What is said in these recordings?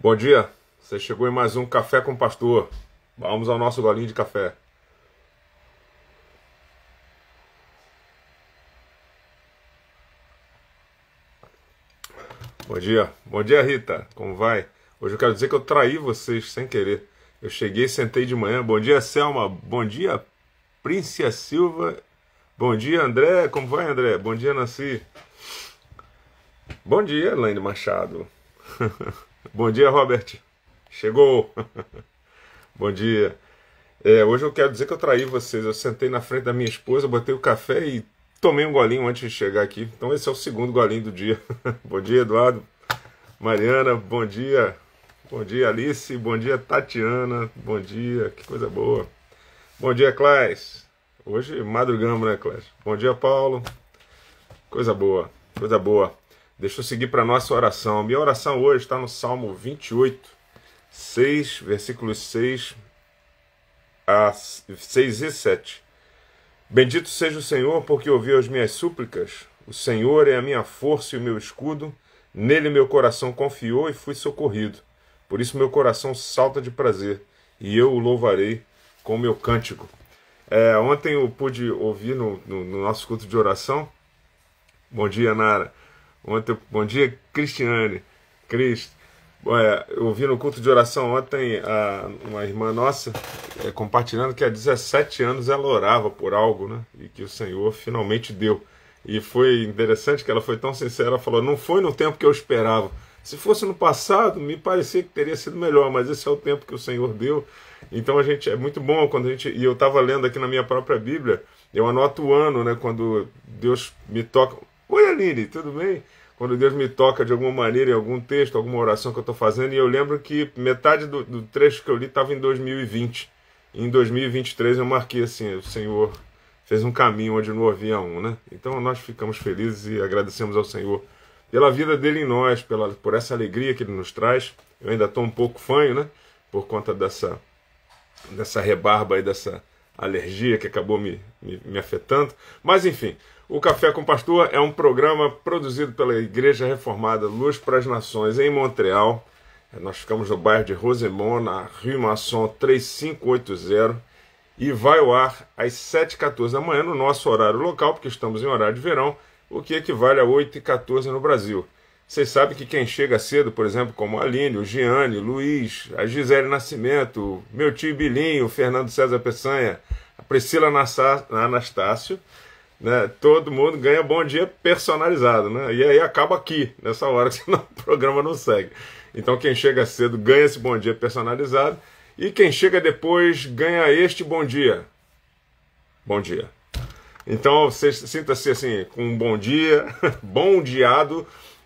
Bom dia, você chegou em mais um Café com o Pastor. Vamos ao nosso golinho de café. Bom dia Rita, como vai? Hoje eu quero dizer que eu traí vocês sem querer. Eu cheguei, sentei de manhã. Bom dia Selma, bom dia Príncia Silva, bom dia André, como vai André? Bom dia Nancy. Bom dia Elaine Machado. Bom dia Robert, chegou. Bom dia. Hoje eu quero dizer que eu traí vocês. Eu sentei na frente da minha esposa, botei o café e tomei um golinho antes de chegar aqui. Então esse é o segundo golinho do dia. Bom dia, Eduardo. Mariana, bom dia. Bom dia, Alice. Bom dia, Tatiana. Bom dia, que coisa boa. Bom dia, Clás. Hoje madrugamos, né, Clás? Bom dia, Paulo. Coisa boa, coisa boa. Deixa eu seguir para a nossa oração. Minha oração hoje está no Salmo 28, 6, versículos 6 e 7. Bendito seja o Senhor, porque ouviu as minhas súplicas. O Senhor é a minha força e o meu escudo. Nele meu coração confiou e fui socorrido. Por isso meu coração salta de prazer, e eu o louvarei com o meu cântico. Ontem eu pude ouvir no nosso culto de oração. Bom dia, Nara. Bom dia, Cristiane. Eu ouvi no culto de oração ontem uma irmã nossa compartilhando que há 17 anos ela orava por algo, né? E que o Senhor finalmente deu. E foi interessante que ela foi tão sincera, ela falou, não foi no tempo que eu esperava. Se fosse no passado, me parecia que teria sido melhor, mas esse é o tempo que o Senhor deu. Então é muito bom quando e eu estava lendo aqui na minha própria Bíblia, eu anoto o ano, né? Quando Deus me toca. Oi, Aline, tudo bem? Quando Deus me toca de alguma maneira em algum texto, alguma oração que eu estou fazendo, e eu lembro que metade do trecho que eu li estava em 2020. Em 2023 eu marquei assim, o Senhor fez um caminho onde não havia um, né? Então nós ficamos felizes e agradecemos ao Senhor pela vida dele em nós, por essa alegria que ele nos traz. Eu ainda estou um pouco fanho, né? Por conta dessa rebarba aí, dessa alergia que acabou me afetando. Mas enfim, o Café com o Pastor é um programa produzido pela Igreja Reformada Luz para as Nações em Montreal. Nós ficamos no bairro de Rosemont, na Rue Masson 3580, e vai ao ar às 7h14 da manhã no nosso horário local, porque estamos em horário de verão, o que equivale a 8h14 no Brasil. Vocês sabem que quem chega cedo, por exemplo, como a Aline, o Giane, o Luiz, a Gisele Nascimento, meu tio Bilinho, o Fernando César Peçanha, a Priscila Anastácio, né, todo mundo ganha bom dia personalizado, né? E aí acaba aqui, nessa hora, senão o programa não segue. Então quem chega cedo ganha esse bom dia personalizado, e quem chega depois ganha este bom dia. Bom dia. Então você sinta-se assim, com um bom dia, bom diado,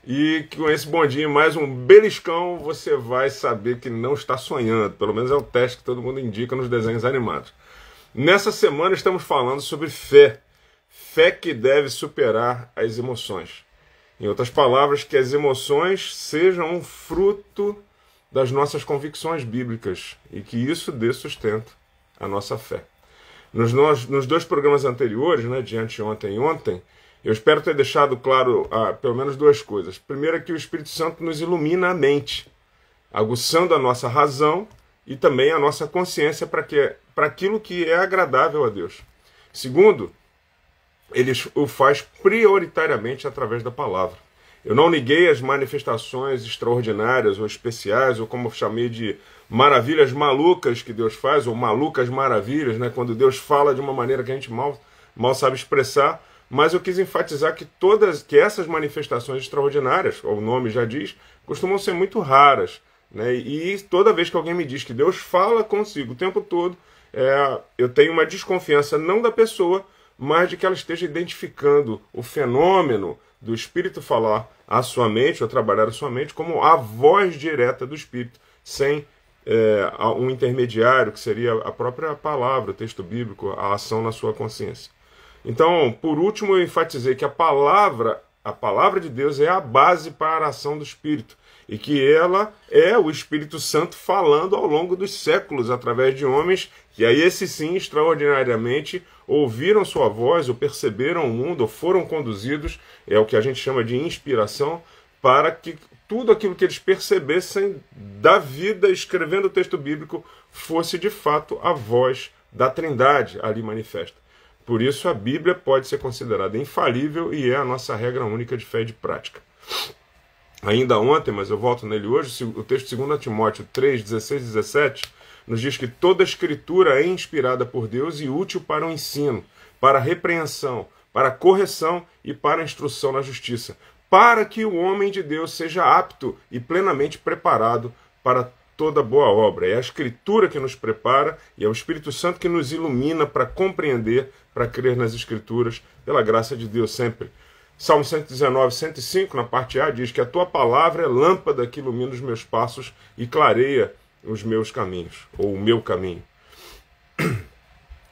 e com esse bom dia mais um beliscão, você vai saber que não está sonhando. Pelo menos é o teste que todo mundo indica nos desenhos animados. Nessa semana estamos falando sobre fé. Fé que deve superar as emoções. Em outras palavras, que as emoções sejam um fruto das nossas convicções bíblicas e que isso dê sustento à nossa fé. Nos dois programas anteriores, né, de anteontem e ontem, eu espero ter deixado claro pelo menos duas coisas. Primeiro é que o Espírito Santo nos ilumina a mente, aguçando a nossa razão e também a nossa consciência para aquilo que é agradável a Deus. Segundo, ele o faz prioritariamente através da palavra. Eu não neguei as manifestações extraordinárias ou especiais, ou como eu chamei de maravilhas malucas que Deus faz, ou malucas maravilhas, né? Quando Deus fala de uma maneira que a gente mal sabe expressar, mas eu quis enfatizar que essas manifestações extraordinárias, o nome já diz, costumam ser muito raras, né? E toda vez que alguém me diz que Deus fala consigo o tempo todo, eu tenho uma desconfiança não da pessoa, mas de que ela esteja identificando o fenômeno do Espírito falar à sua mente, ou trabalhar a sua mente, como a voz direta do Espírito, sem um intermediário, que seria a própria palavra, o texto bíblico, a ação na sua consciência. Então, por último, eu enfatizei que a palavra de Deus é a base para a ação do Espírito, e que ela é o Espírito Santo falando ao longo dos séculos, através de homens que aí esses sim, extraordinariamente, ouviram sua voz, ou perceberam o mundo, ou foram conduzidos, é o que a gente chama de inspiração, tudo aquilo que eles percebessem da vida, escrevendo o texto bíblico, fosse de fato a voz da Trindade ali manifesta. Por isso a Bíblia pode ser considerada infalível e é a nossa regra única de fé e de prática. Ainda ontem, mas eu volto nele hoje, o texto de 2 Timóteo 3, 16 e 17, nos diz que toda a Escritura é inspirada por Deus e útil para o ensino, para a repreensão, para a correção e para a instrução na justiça, para que o homem de Deus seja apto e plenamente preparado para toda boa obra. É a Escritura que nos prepara e é o Espírito Santo que nos ilumina para compreender, para crer nas Escrituras, pela graça de Deus sempre. Salmo 119, 105, na parte A, diz que a tua palavra é lâmpada que ilumina os meus passos e clareia os meus caminhos, ou o meu caminho.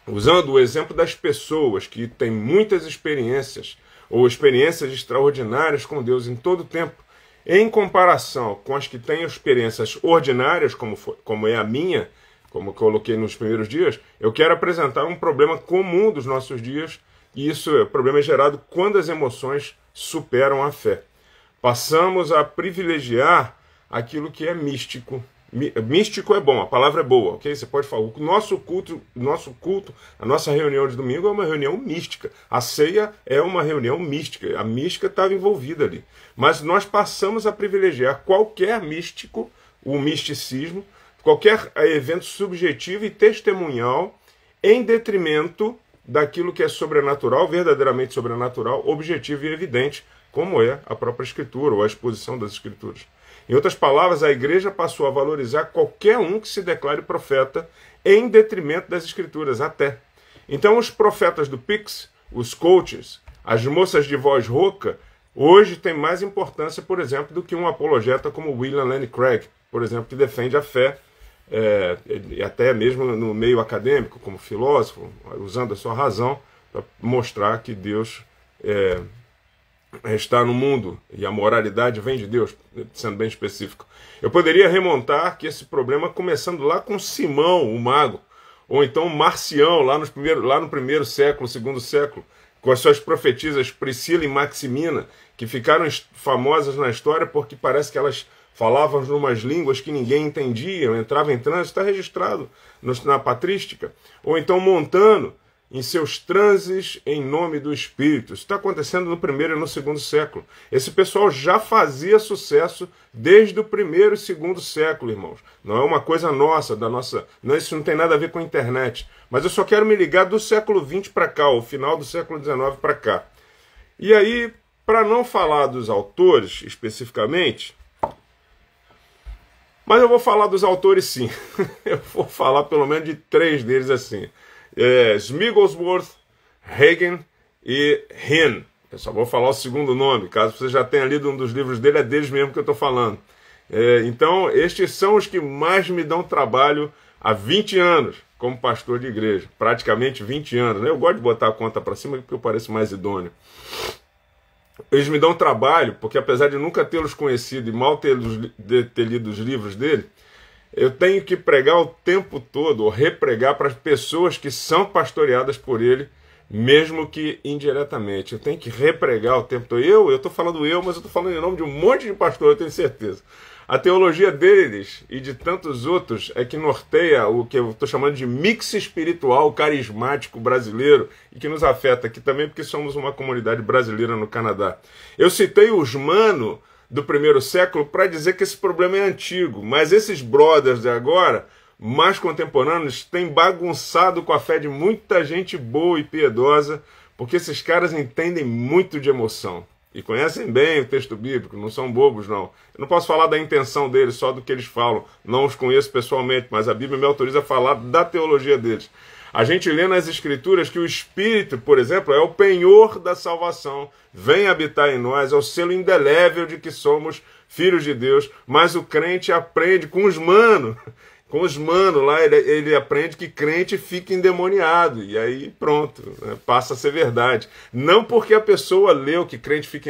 Usando o exemplo das pessoas que têm muitas experiências, ou experiências extraordinárias com Deus em todo o tempo, em comparação com as que têm experiências ordinárias, como é a minha, como eu coloquei nos primeiros dias, eu quero apresentar um problema comum dos nossos dias, e o problema é gerado quando as emoções superam a fé. Passamos a privilegiar aquilo que é místico. Místico é bom, a palavra é boa, ok? Você pode falar. O nosso culto, a nossa reunião de domingo é uma reunião mística. A ceia é uma reunião mística. A mística estava envolvida ali. Mas nós passamos a privilegiar qualquer místico, o misticismo, qualquer evento subjetivo e testemunhal, em detrimento daquilo que é sobrenatural, verdadeiramente sobrenatural, objetivo e evidente, como é a própria Escritura, ou a exposição das Escrituras. Em outras palavras, a igreja passou a valorizar qualquer um que se declare profeta em detrimento das Escrituras, até. Então, os profetas do Pix, os coaches, as moças de voz rouca, hoje têm mais importância, por exemplo, do que um apologeta como William Lane Craig, por exemplo, que defende a fé, e até mesmo no meio acadêmico, como filósofo, usando a sua razão para mostrar que Deus está no mundo e a moralidade vem de Deus, sendo bem específico. Eu poderia remontar que esse problema começando lá com Simão, o mago, ou então Marcião, lá no primeiro século, segundo século, com as suas profetisas Priscila e Maximina, que ficaram famosas na história porque parece que elas falavam em umas línguas que ninguém entendia, entrava em transe, está registrado na patrística. Ou então Montano, em seus transes em nome do Espírito. Isso está acontecendo no primeiro e no segundo século. Esse pessoal já fazia sucesso desde o primeiro e segundo século, irmãos. Não é uma coisa nossa, isso não tem nada a ver com a internet. Mas eu só quero me ligar do século XX para cá, o final do século XIX para cá. E aí, para não falar dos autores especificamente, mas eu vou falar dos autores sim. Eu vou falar pelo menos de 3 deles assim. Smigglesworth, Hagen e Hinn. Eu só vou falar o segundo nome, caso você já tenha lido um dos livros dele, é deles mesmo que eu estou falando. Então, estes são os que mais me dão trabalho há 20 anos como pastor de igreja. Praticamente 20 anos. Né? Eu gosto de botar a conta para cima porque eu pareço mais idôneo. Eles me dão trabalho, porque apesar de nunca tê-los conhecido e mal ter lido os livros dele, eu tenho que pregar o tempo todo, ou repregar para as pessoas que são pastoreadas por ele, mesmo que indiretamente. Eu tenho que repregar o tempo todo. Eu estou falando mas eu estou falando em nome de um monte de pastor, eu tenho certeza. A teologia deles e de tantos outros é que norteia o que eu estou chamando de mix espiritual carismático brasileiro e que nos afeta aqui também porque somos uma comunidade brasileira no Canadá. Eu citei os Mano do primeiro século para dizer que esse problema é antigo, mas esses brothers de agora, mais contemporâneos, têm bagunçado com a fé de muita gente boa e piedosa, porque esses caras entendem muito de emoção. E conhecem bem o texto bíblico, não são bobos, não. Eu não posso falar da intenção deles, só do que eles falam. Não os conheço pessoalmente, mas a Bíblia me autoriza a falar da teologia deles. A gente lê nas Escrituras que o Espírito, por exemplo, é o penhor da salvação. Vem habitar em nós, é o selo indelével de que somos filhos de Deus. Mas o crente aprende com os manos. Com os manos lá, ele aprende que crente fica endemoniado. E aí pronto, né, passa a ser verdade. Não porque a pessoa leu que crente fica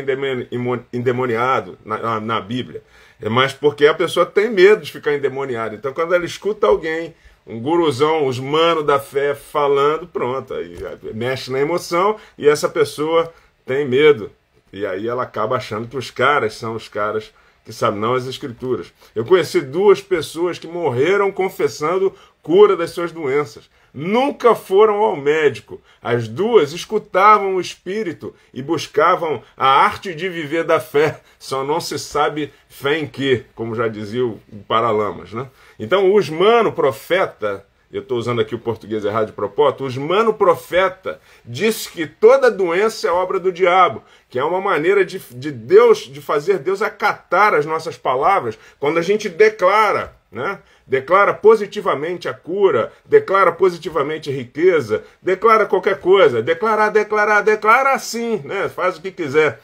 endemoniado na Bíblia, mas porque a pessoa tem medo de ficar endemoniado. Então quando ela escuta alguém, um guruzão, os manos da fé falando, pronto, aí mexe na emoção e essa pessoa tem medo. E aí ela acaba achando que os caras são os caras que sabe não as Escrituras. Eu conheci 2 pessoas que morreram confessando cura das suas doenças. Nunca foram ao médico. As 2 escutavam o Espírito e buscavam a arte de viver da fé. Só não se sabe fé em quê, como já dizia o Paralamas, né? Então, o Usmano, profeta, eu estou usando aqui o português errado de propósito, o Usmano, profeta, disse que toda doença é obra do diabo, que é uma maneira de Deus, de fazer Deus acatar as nossas palavras quando a gente declara, né? Declara positivamente a cura, declara positivamente a riqueza, declara qualquer coisa, declara assim, né? Faz o que quiser.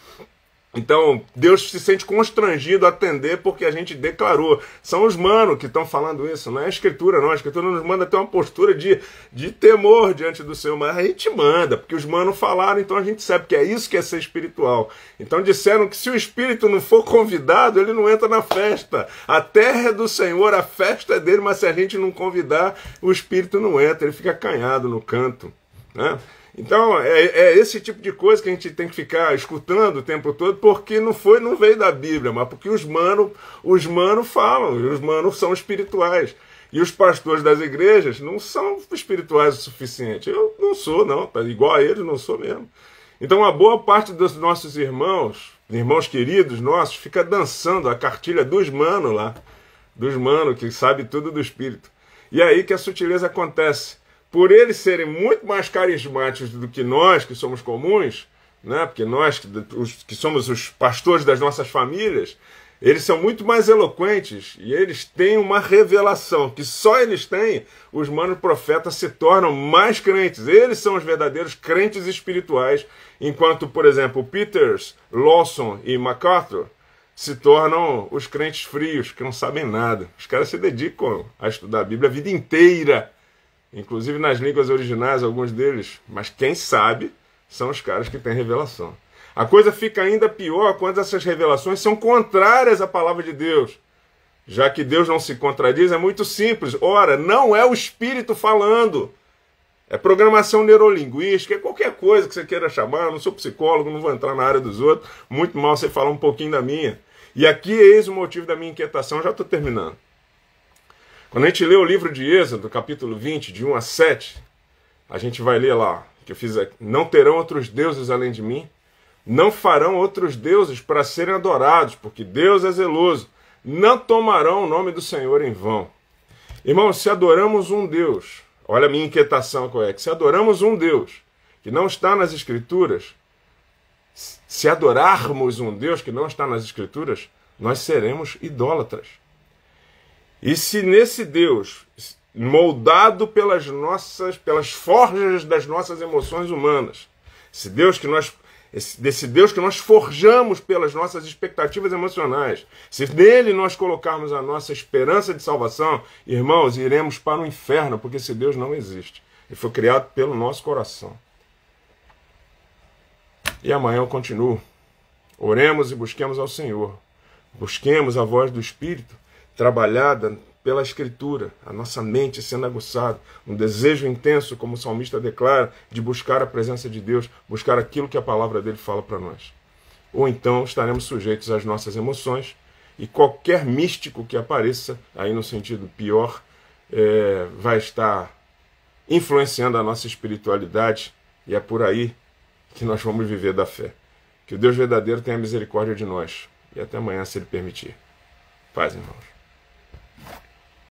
Então, Deus se sente constrangido a atender porque a gente declarou. São os manos que estão falando isso, não é a Escritura, não. A Escritura nos manda ter uma postura de temor diante do Senhor, mas a gente manda, porque os manos falaram, então a gente sabe que é isso que é ser espiritual. Então disseram que se o Espírito não for convidado, ele não entra na festa. A terra é do Senhor, a festa é dele, mas se a gente não convidar, o Espírito não entra, ele fica acanhado no canto, né? Então, é esse tipo de coisa que a gente tem que ficar escutando o tempo todo, porque não veio da Bíblia, mas porque os manos falam, os manos são espirituais. E os pastores das igrejas não são espirituais o suficiente. Eu não sou, não. Igual a eles, não sou mesmo. Então, uma boa parte dos nossos irmãos queridos nossos, fica dançando a cartilha dos manos lá. Dos manos, que sabe tudo do Espírito. E aí que a sutileza acontece. Por eles serem muito mais carismáticos do que nós, que somos comuns, né? Porque nós, que somos os pastores das nossas famílias, eles são muito mais eloquentes e eles têm uma revelação que só eles têm. Os manos profetas se tornam mais crentes. Eles são os verdadeiros crentes espirituais, enquanto, por exemplo, Peters, Lawson e MacArthur se tornam os crentes frios, que não sabem nada. Os caras se dedicam a estudar a Bíblia a vida inteira, inclusive nas línguas originais, alguns deles, mas quem sabe são os caras que têm revelação. A coisa fica ainda pior quando essas revelações são contrárias à palavra de Deus. Já que Deus não se contradiz, é muito simples. Ora, não é o Espírito falando. É programação neurolinguística, é qualquer coisa que você queira chamar. Eu não sou psicólogo, não vou entrar na área dos outros. Muito mal você falar um pouquinho da minha. E aqui eis o motivo da minha inquietação. Já estou terminando. Quando a gente lê o livro de Êxodo, capítulo 20, de 1 a 7, a gente vai ler lá, que eu fiz aqui: não terão outros deuses além de mim, não farão outros deuses para serem adorados, porque Deus é zeloso, não tomarão o nome do Senhor em vão. Irmãos, se adoramos um Deus, olha a minha inquietação qual é, que se adoramos um Deus que não está nas Escrituras, se adorarmos um Deus que não está nas Escrituras, nós seremos idólatras. E se nesse Deus, moldado pelas forjas das nossas emoções humanas, desse Deus que nós forjamos pelas nossas expectativas emocionais, se nele nós colocarmos a nossa esperança de salvação, irmãos, iremos para o inferno, porque esse Deus não existe. Ele foi criado pelo nosso coração. E amanhã eu continuo. Oremos e busquemos ao Senhor. Busquemos a voz do Espírito, trabalhada pela Escritura, a nossa mente sendo aguçada, um desejo intenso, como o salmista declara, de buscar a presença de Deus, buscar aquilo que a palavra dele fala para nós. Ou então estaremos sujeitos às nossas emoções, e qualquer místico que apareça, aí no sentido pior, vai estar influenciando a nossa espiritualidade, e é por aí que nós vamos viver da fé. Que o Deus verdadeiro tenha misericórdia de nós. E até amanhã, se Ele permitir. Paz, irmãos.